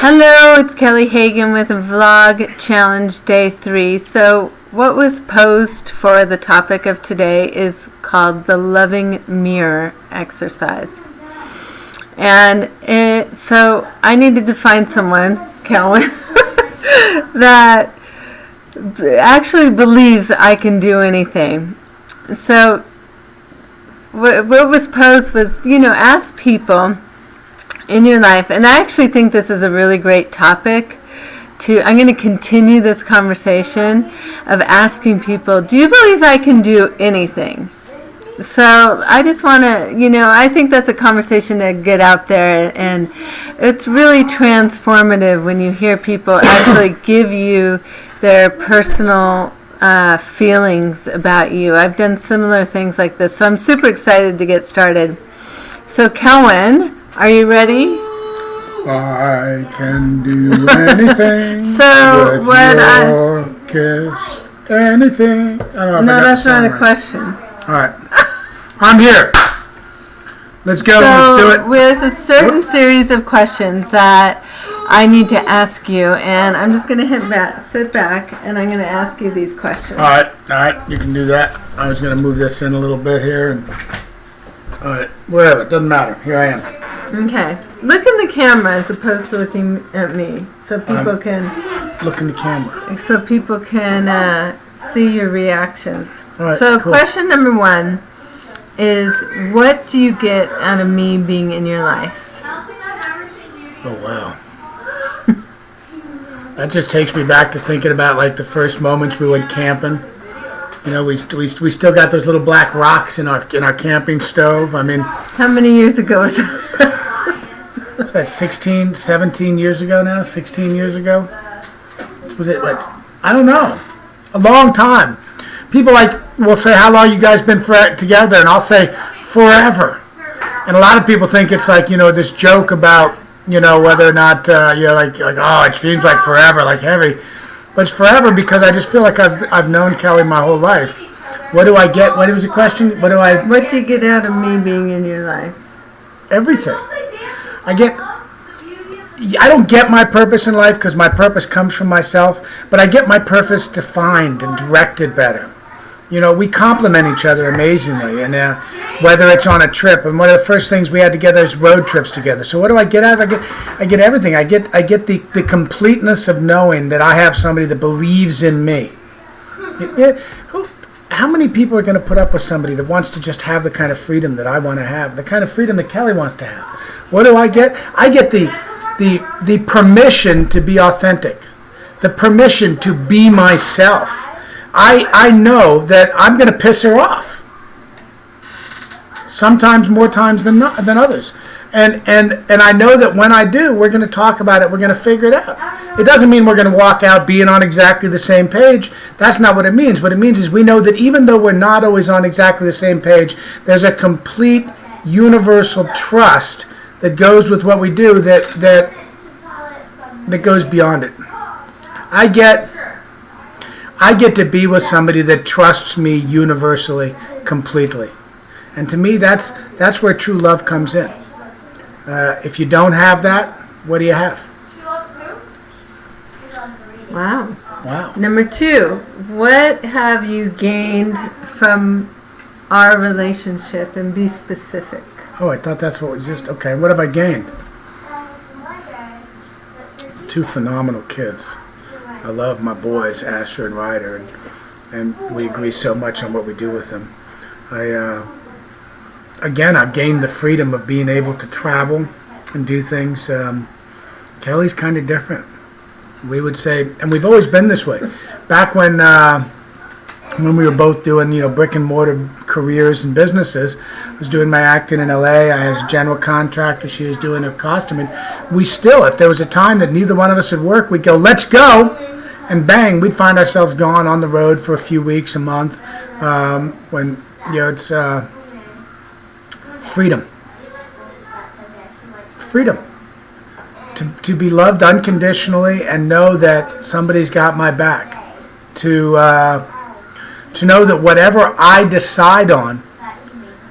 Hello, it's Kelli Hagan with Vlog Challenge Day 3. So what was posed for the topic of today is called the loving mirror exercise. And so I needed to find someone, Kelvin, that actually believes I can do anything. So what was posed was, ask people in your life, and I actually think this is a really great topic. I'm going to continue this conversation of asking people, do you believe I can do anything? So I just want to, I think that's a conversation to get out there, and it's really transformative when you hear people actually give you their personal feelings about you. I've done similar things like this, so I'm super excited to get started. So Kelvin, are you ready? I can do anything. So with what your kiss, anything. I don't know. No, that's not a question. All right, I'm here. Let's go. So Let's do it. There's a certain series of questions that I need to ask you, and I'm just going to sit back, and I'm going to ask you these questions. All right. You can do that. I was going to move this in a little bit here. All right, whatever. It doesn't matter. Here I am. Okay. Look in the camera as opposed to looking at me, so people can look in the camera. So people can see your reactions. All right, so cool. Question number 1 is, what do you get out of me being in your life? Oh wow. That just takes me back to thinking about like the first moments we went camping. We still got those little black rocks in our camping stove. I mean, how many years ago was that? That's 16, 17 years ago now? 16 years ago? Was it, I don't know. A long time. People will say, how long you guys been together? And I'll say, forever. And a lot of people think it's this joke about, whether or not, oh, it seems like forever, like heavy. But it's forever because I just feel like I've known Kelly my whole life. What do I get? What was the question? What do you get out of me being in your life? Everything. I don't get my purpose in life because my purpose comes from myself, but I get my purpose defined and directed better. We complement each other amazingly, and whether it's on a trip, and one of the first things we had together is road trips together. So what do I get out of it? I get everything. I get the completeness of knowing that I have somebody that believes in me. How many people are going to put up with somebody that wants to just have the kind of freedom that I want to have, the kind of freedom that Kelly wants to have? What do I get? I get the permission to be authentic, the permission to be myself. I know that I'm going to piss her off. Sometimes more times than others. And I know that when I do, we're going to talk about it. We're going to figure it out. It doesn't mean we're going to walk out being on exactly the same page. That's not what it means. What it means is we know that even though we're not always on exactly the same page, there's a complete universal trust that goes with what we do that goes beyond it. I get to be with somebody that trusts me universally, completely. And to me, that's where true love comes in. If you don't have that, what do you have? Wow. Number 2, what have you gained from our relationship, and be specific? Oh, I thought that's what okay, what have I gained? 2 phenomenal kids. I love my boys, Asher and Ryder, and we agree so much on what we do with them. I've gained the freedom of being able to travel and do things. Kelly's kind of different. We would say, and we've always been this way. Back when we were both doing, brick and mortar careers and businesses, I was doing my acting in LA. I was a general contractor. She was doing her costuming. We still, if there was a time that neither one of us would work, we'd go, let's go, and bang, we'd find ourselves gone on the road for a few weeks, a month. When it's freedom. To be loved unconditionally and know that somebody's got my back. To know that whatever I decide on,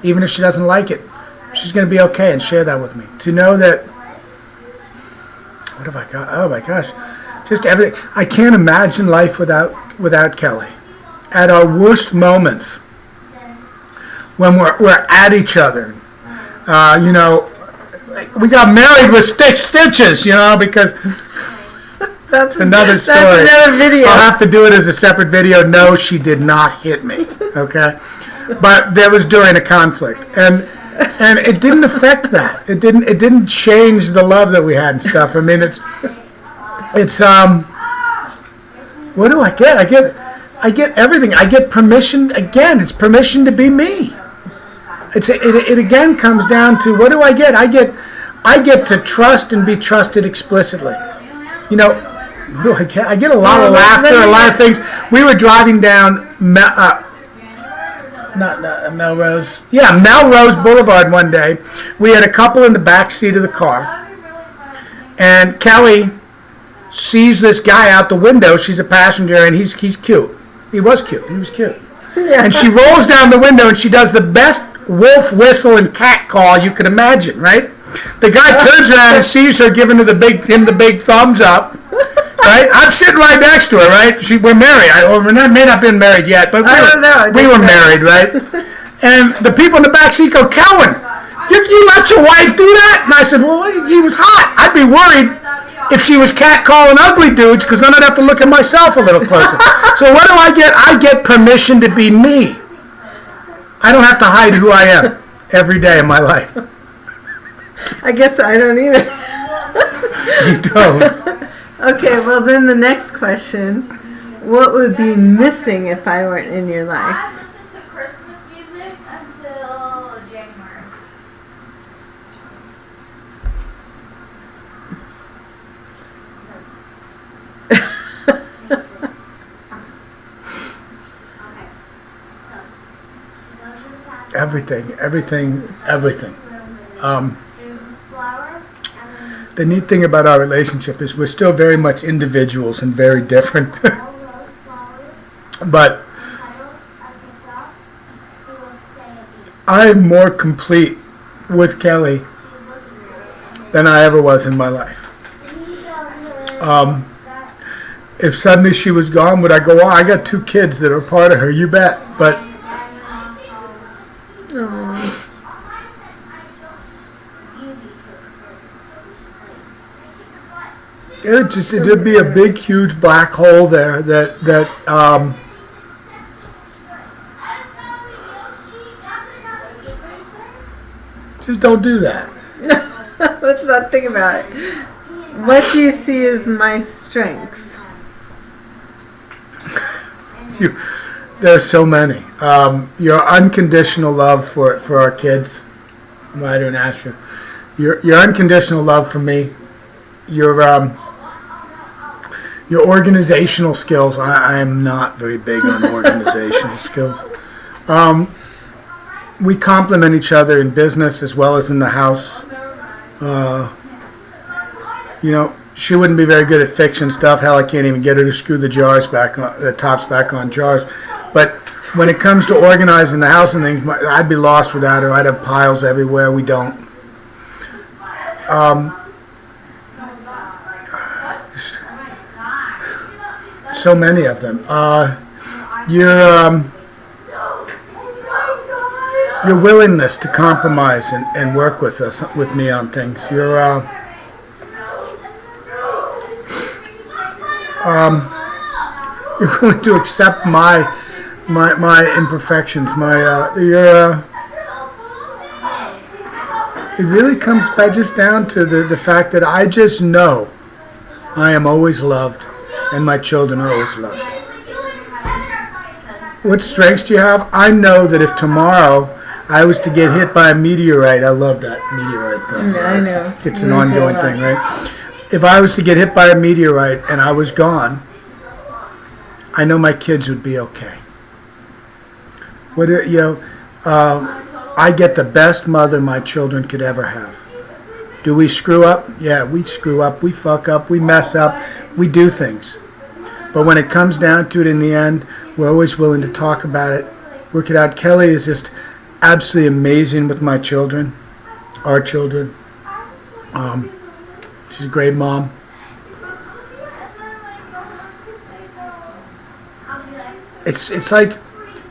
even if she doesn't like it, she's going to be okay and share that with me. To know that what have I got? Oh my gosh, just everything. I can't imagine life without Kelly. At our worst moments, when we're at each other, you know, we got married with stitches, you know, because That's another story. That's another video. I'll have to do it as a separate video. No, she did not hit me. Okay, but that was during a conflict, and it didn't affect that. It didn't change the love that we had and stuff. I mean, it's what do I get? I get everything. I get permission. Again, it's permission to be me. It again comes down to, what do I get? I get to trust and be trusted explicitly. You know, what do I get? I get a lot of laughter, a lot of things. We were driving down Melrose. Yeah, Melrose Boulevard one day. We had a couple in the back seat of the car, and Kelly sees this guy out the window. She's a passenger, and he's cute. He was cute. Yeah. And she rolls down the window, and she does the best wolf whistle and cat call you could imagine, right? The guy turns around and sees her giving him the big thumbs up, right? I'm sitting right next to her, right? We're married. We may not have been married yet, but we were married, right? And the people in the back seat go, Cowan, you let your wife do that? And I said, well, he was hot. I'd be worried if she was catcalling ugly dudes, because then I'd have to look at myself a little closer. So what do I get? I get permission to be me. I don't have to hide who I am every day of my life. I guess I don't either. You don't. Okay, well then the next question. What would be missing if I weren't in your life? I listened to Christmas music until January. Everything. The neat thing about our relationship is we're still very much individuals and very different. But I'm more complete with Kelly than I ever was in my life. If suddenly she was gone, would I go, I got 2 kids that are part of her, you bet. But it'd be a big, huge black hole there that just don't do that. Let's not think about it. What do you see as my strengths? There's so many. Your unconditional love for our kids, Ryder and Asher. Your unconditional love for me. Your organizational skills. I am not very big on organizational skills. We complement each other in business as well as in the house. You know, she wouldn't be very good at fixing stuff. Hell, I can't even get her to screw the tops back on jars. But when it comes to organizing the house and things, I'd be lost without her. I'd have piles everywhere. We don't. So many of them. Your willingness to compromise and work with me on things. You're willing to accept my imperfections. It really comes just down to the fact that I just know I am always loved. And my children are always loved. What strengths do you have? I know that if tomorrow I was to get hit by a meteorite, I love that meteorite thing. I know. It's an ongoing thing, right? If I was to get hit by a meteorite and I was gone, I know my kids would be okay. I get the best mother my children could ever have. Do we screw up? Yeah, we screw up. We fuck up. We mess up. We do things. But when it comes down to it in the end, we're always willing to talk about it, work it out. Kelly is just absolutely amazing with my children, our children. She's a great mom. It's like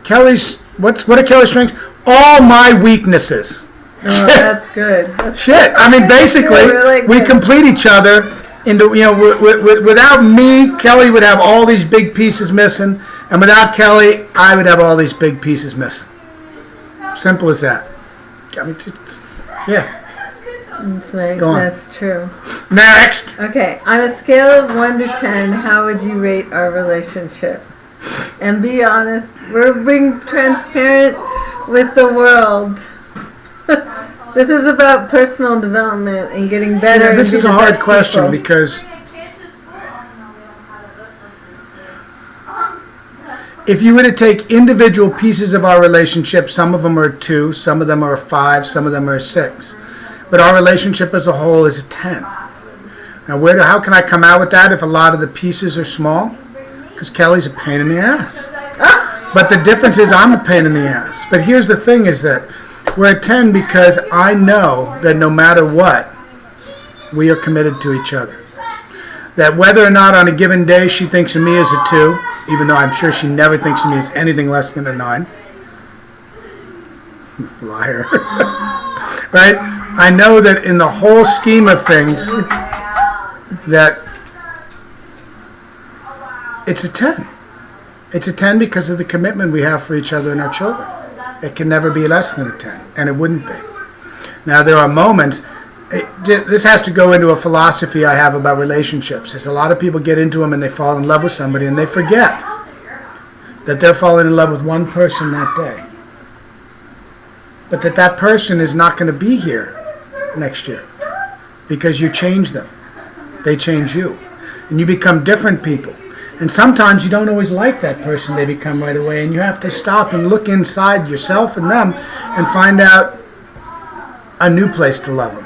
Kelly's. What are Kelly's strengths? All my weaknesses. Oh, that's good. Shit. I mean, basically, we complete each other into, without me, Kelly would have all these big pieces missing, and without Kelly, I would have all these big pieces missing. Simple as that. I mean, yeah. It's like, Go on. that's true. Next. Okay, on a scale of 1 to 10, how would you rate our relationship? And be honest. We're being transparent with the world. This is about personal development and getting better. This is a hard question people. because if you were to take individual pieces of our relationship, some of them are 2, some of them are 5, some of them are 6. But our relationship as a whole is a 10. Now, how can I come out with that if a lot of the pieces are small? Because Kelly's a pain in the ass. But the difference is I'm a pain in the ass. But here's the thing is that we're a 10 because I know that no matter what, we are committed to each other. That whether or not on a given day she thinks of me as a 2, even though I'm sure she never thinks of me as anything less than a 9. Liar. Right? I know that in the whole scheme of things, that it's a 10. It's a 10 because of the commitment we have for each other and our children. It can never be less than a 10, and it wouldn't be. Now, there are moments, this has to go into a philosophy I have about relationships. Is a lot of people get into them and they fall in love with somebody and they forget that they're falling in love with one person that day. But that person is not going to be here next year because you change them. They change you. And you become different people. And sometimes you don't always like that person they become right away, and you have to stop and look inside yourself and them and find out a new place to love them.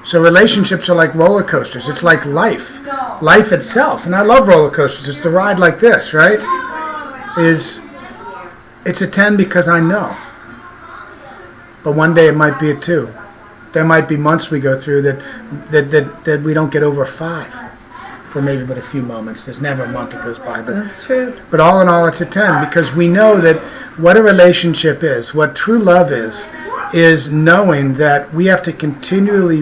So relationships are like roller coasters. It's like life. Life itself. And I love roller coasters. It's the ride like this, right? It's a 10 because I know. But one day it might be a 2. There might be months we go through that we don't get over 5 for maybe but a few moments. There's never a month that goes by. But that's true. But all in all, it's a 10 because we know that what a relationship is, what true love is knowing that we have to continually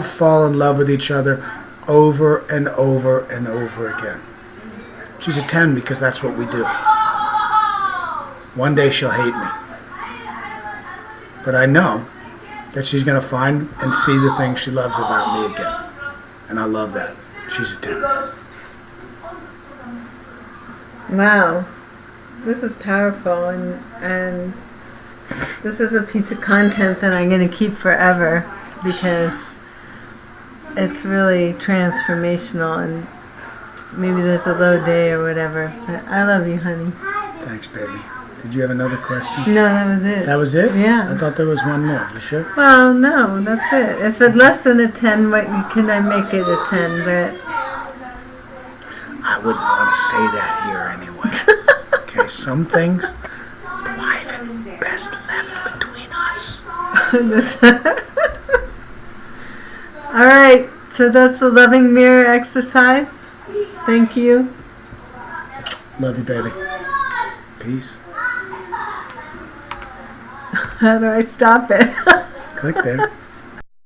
fall in love with each other over and over and over again. She's a 10 because that's what we do. One day she'll hate me. But I know that she's going to find and see the things she loves about me again. And I love that. She's a 10. Wow. This is powerful, and this is a piece of content that I'm going to keep forever because it's really transformational, and maybe there's a low day or whatever. But I love you, honey. Thanks, baby. Did you have another question? No, that was it. That was it? Yeah. I thought there was one more. You sure? Well, no, that's it. If it's less than a 10, what can I make it a 10? But I wouldn't want to say that here anyway. Okay, some things, private, best left between us. All right, so that's the loving mirror exercise. Thank you. Love you, baby. Peace. How do I stop it? Click there.